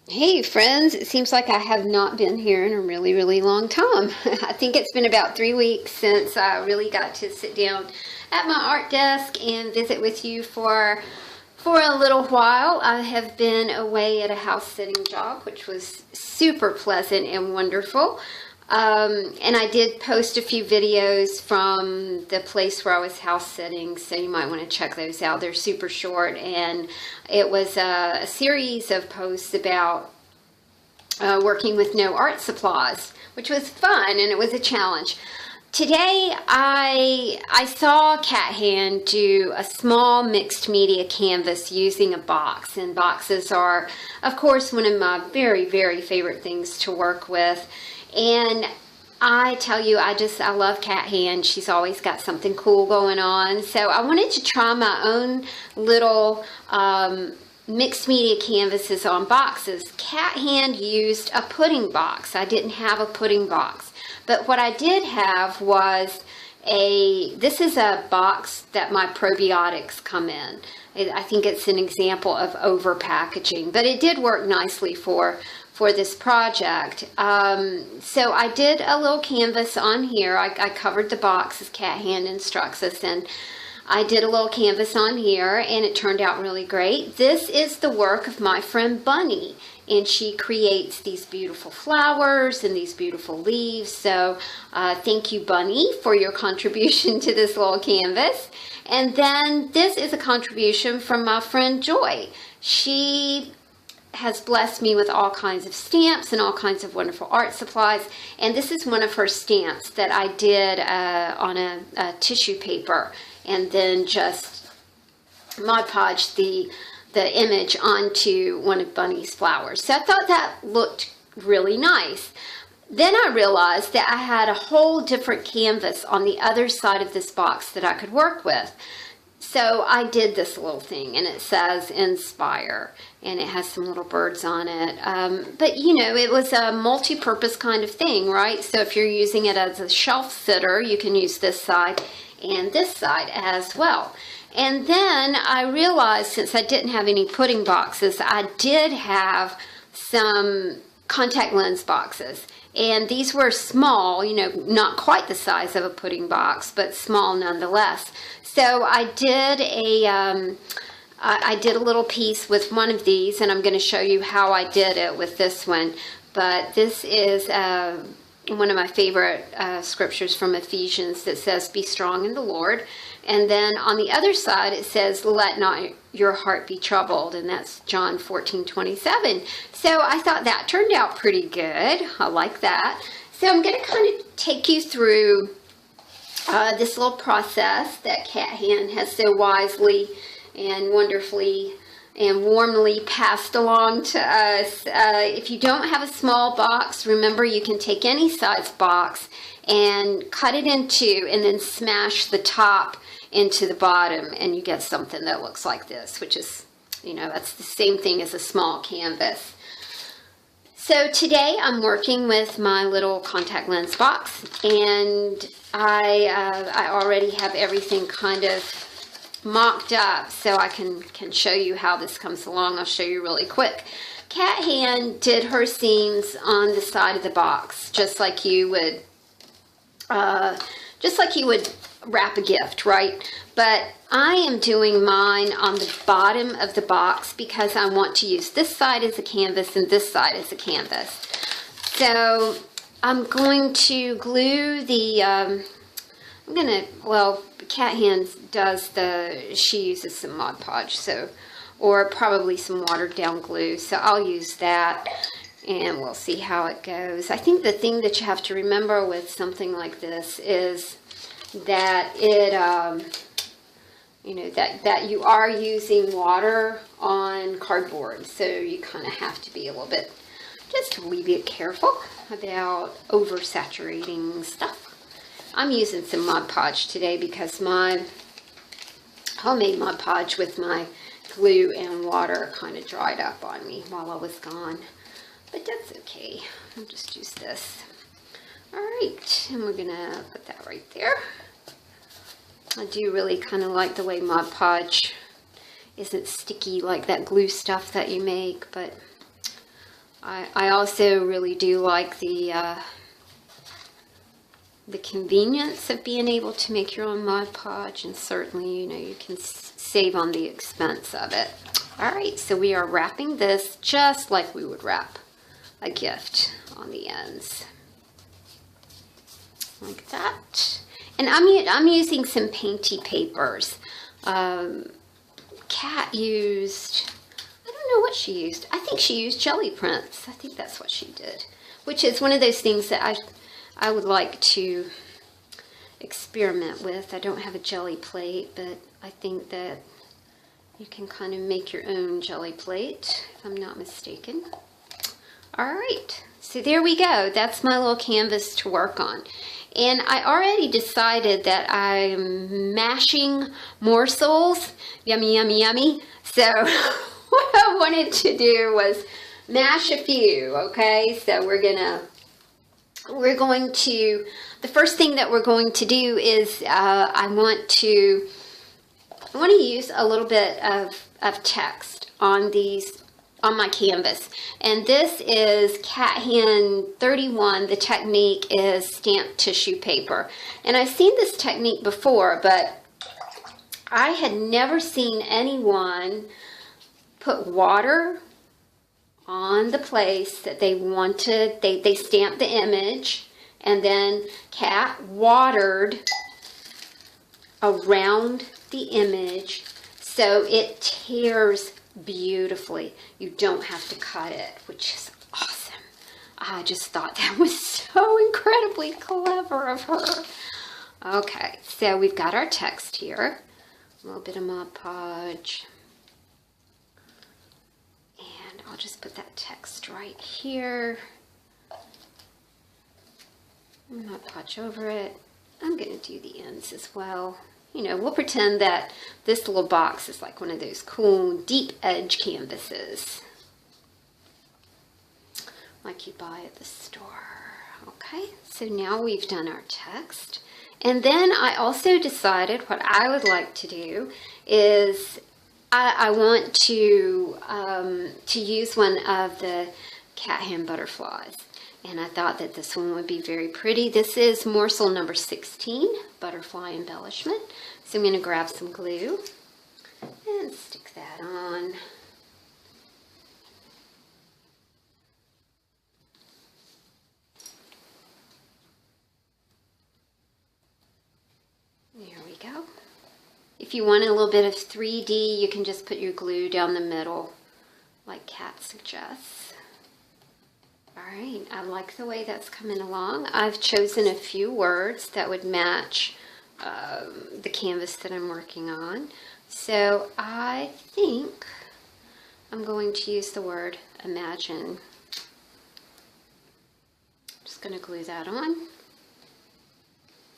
Hey friends, it seems like I have not been here in a really long time. I think it's been about 3 weeks since I really got to sit down at my art desk and visit with you for a little while. I have been away at a house sitting job, which was super pleasant and wonderful. And I did post a few videos from the place where I was house sitting, so you might want to check those out. They're super short, and it was a series of posts about working with no art supplies, which was fun and it was a challenge. Today I saw Cat Hand do a small mixed media canvas using a box, and boxes are of course one of my very favorite things to work with. And I tell you, I love Cat Hand. She's always got something cool going on. So I wanted to try my own little mixed media canvases on boxes. Cat Hand used a pudding box. I didn't have a pudding box. But what I did have was this is a box that my probiotics come in. I think it's an example of over packaging, but it did work nicely for this project. So I did a little canvas on here. I covered the box as Cat Hand instructs us, and I did a little canvas on here, and it turned out really great. This is the work of my friend Bunny, and she creates these beautiful flowers and these beautiful leaves. So thank you, Bunny, for your contribution to this little canvas. And then this is a contribution from my friend Joy. She has blessed me with all kinds of stamps and all kinds of wonderful art supplies. And this is one of her stamps that I did on a tissue paper, and then just Mod Podged the image onto one of Bunny's flowers. So I thought that looked really nice. Then I realized that I had a whole different canvas on the other side of this box that I could work with. So I did this little thing, and it says inspire, and it has some little birds on it. But you know, it was a multi-purpose kind of thing, right? So if you're using it as a shelf sitter, you can use this side and this side as well. And then I realized, since I didn't have any pudding boxes, I did have some contact lens boxes. And these were small, you know, not quite the size of a pudding box, but small nonetheless. So I did a little piece with one of these, and I'm going to show you how I did it with this one. But this is one of my favorite scriptures from Ephesians that says, "Be strong in the Lord." And then on the other side, it says, "Let not your heart be troubled." And that's John 14:27. So I thought that turned out pretty good. I like that. So I'm going to kind of take you through this little process that Cat Hand has so wisely and wonderfully and warmly passed along to us. If you don't have a small box, remember you can take any size box and cut it in two, and then smash the top into the bottom, and you get something that looks like this, which is, you know, that's the same thing as a small canvas. So today I'm working with my little contact lens box, and I already have everything kind of mocked up, so I can show you how this comes along. I'll show you really quick. Cat Hand did her seams on the side of the box, just like you would wrap a gift, right? But I am doing mine on the bottom of the box because I want to use this side as a canvas and this side as a canvas. So I'm going to glue the, Cat Hand does she uses some Mod Podge, so, or probably some watered down glue, so I'll use that, and we'll see how it goes. I think the thing that you have to remember with something like this is that it, you know, that you are using water on cardboard, so you kind of have to be just a wee bit careful about oversaturating stuff. I'm using some Mod Podge today because my homemade Mod Podge with my glue and water kind of dried up on me while I was gone, but that's okay. I'll just use this. All right, and we're gonna put that right there. I do really kind of like the way Mod Podge isn't sticky like that glue stuff that you make, but I also really do like the convenience of being able to make your own Mod Podge, and certainly, you know, you can save on the expense of it. All right, so we are wrapping this just like we would wrap a gift on the ends, like that. And I'm using some painty papers. Kat used, I don't know what she used. I think she used jelly prints. I think that's what she did, which is one of those things that I would like to experiment with. I don't have a jelly plate, but I think that you can kind of make your own jelly plate, if I'm not mistaken. All right, so there we go. That's my little canvas to work on. And I already decided that I'm mashing morsels. Yummy, yummy, yummy. So what I wanted to do was mash a few, okay? So we're going to, the first thing that we're going to do is I want to use a little bit of text on my canvas. And this is Cat Hand 31. The technique is stamped tissue paper. And I've seen this technique before, but I had never seen anyone put water on the place that they wanted. They stamped the image, and then Cat watered around the image so it tears beautifully. You don't have to cut it, which is awesome. I just thought that was so incredibly clever of her. Okay, so we've got our text here. A little bit of Mod Podge. And I'll just put that text right here. Mod Podge over it. I'm going to do the ends as well. You know, we'll pretend that this little box is like one of those cool deep edge canvases like you buy at the store. Okay, so now we've done our text. And then I also decided what I would like to do is I want to use one of the cat hand butterflies. And I thought that this one would be very pretty. This is morsel number 16, butterfly embellishment. So I'm going to grab some glue and stick that on. There we go. If you want a little bit of 3D, you can just put your glue down the middle, like Kat suggests. All right, I like the way that's coming along. I've chosen a few words that would match the canvas that I'm working on. So I think I'm going to use the word imagine. Just going to glue that on.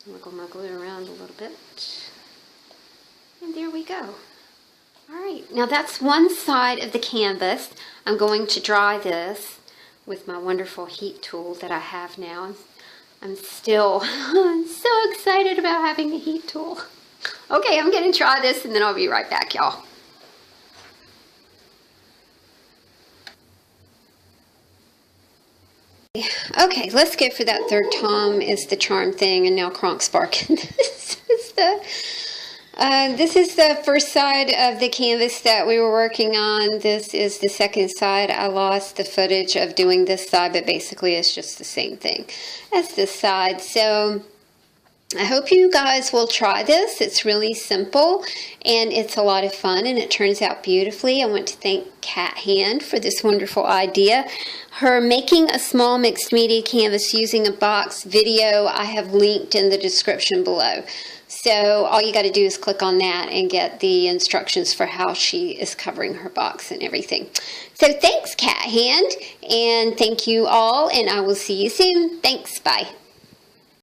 Wiggle my glue around a little bit. And there we go. All right, now that's one side of the canvas. I'm going to dry this with my wonderful heat tool that I have now. I'm still so excited about having a heat tool. Okay, I'm gonna try this and then I'll be right back, y'all. Okay, let's go for that third Tom is the charm thing, and now Kronk's barking. This is the first side of the canvas that we were working on. This is the second side. I lost the footage of doing this side, but basically it's just the same thing as this side. So I hope you guys will try this. It's really simple and it's a lot of fun and it turns out beautifully. I want to thank Cat Hand for this wonderful idea. Her making a small mixed media canvas using a box video I have linked in the description below. So all you got to do is click on that and get the instructions for how she is covering her box and everything. So thanks, Cat Hand, and thank you all, and I will see you soon. Thanks, bye.